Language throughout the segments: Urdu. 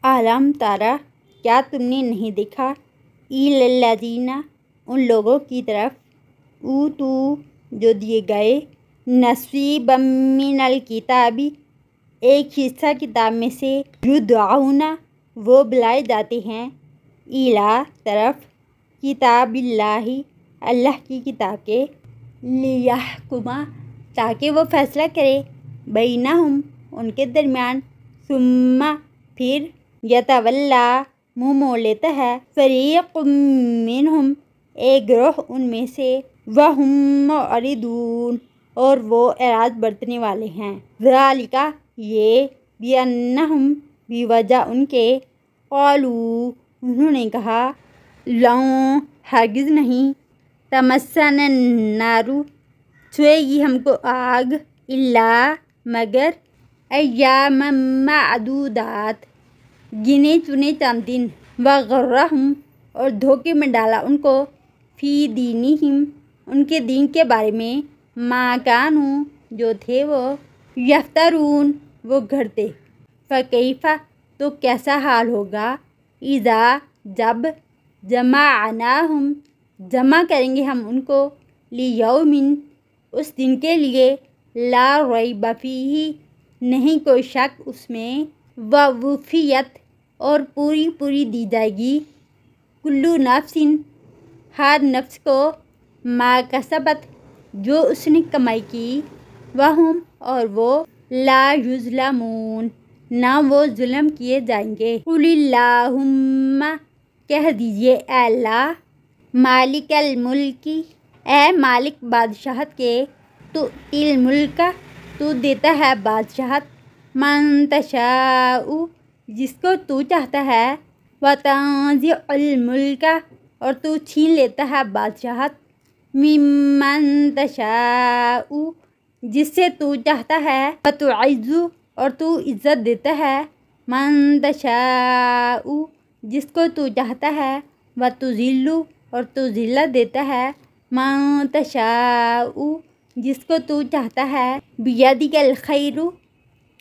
عالم تارا، کیا تم نے نہیں دیکھا، الذین، ان لوگوں کی طرف، اوتو، جو دیے گئے، نصیبا من الکتاب، ایک حصہ کتاب میں سے، یدعون، وہ بلائے جاتے ہیں، الی، طرف، کتاب اللہ، اللہ کی کتاب کے، لیحکم، تاکہ وہ فیصلہ کرے، بینہم، ان کے درمیان، ثم، پھر، یتولی، منہ موڑ لیتا ہے، فریق منہم، ایک گروہ ان میں سے، وہم معرضون، اور وہ اعراض برتنے والے ہیں، ذالک، یہ، بانہم، بوجہ ان کے، قالوا، انہوں نے کہا، لن، ہرگز نہیں، تمسنا النار، چھوئے گی ہم کو آگ، الا، مگر، ایاما معدودات، گنے چنے چند دن، وغرہم، اور دھوکے میں ڈالا ان کو، فی دینہم، ان کے دین کے بارے میں، ما کانوا، جو تھے وہ، یفترون، وہ گھڑتے، فکیف، تو کیسا حال ہوگا، اذا، جب، جمعناہم، جمع کریں گے ہم ان کو، لیوم، اس دن کے لیے، لا ریب فیہ، نہیں کوئی شک اس میں، ووفیت، اور پوری پوری دی جائے گی، کلو نفس، ہر نفس کو، ما کسبت، جو اس نے کمائی کی، وہم، اور وہ، لا یظلمون، نہ وہ ظلم کیے جائیں گے، قل اللہم، کہہ دیجئے اے اللہ، مالک الملک، اے مالک بادشاہت کے، تؤتی الملک، تو دیتا ہے بادشاہت، من تشاء، جس کو تو چاہتا ہے، وتنزع الملک، اور تو چھین لیتا ہے بادشاہت، ممن تشاء، جس سے تو چاہتا ہے، وتعز، اور تو عزت دیتا ہے، من تشاء، جس کو تو چاہتا ہے، وتذل، اور تو ذلت دیتا ہے، من تشاء، جس کو تو چاہتا ہے، بیدک الخیر،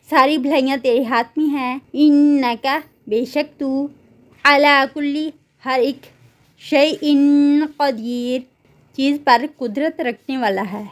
ساری بھلائیاں تیرے ہاتھ میں ہیں، انک، بے شک تو، علی کل، ہر ایک، شیء قدیر، چیز پر قدرت رکھنے والا ہے۔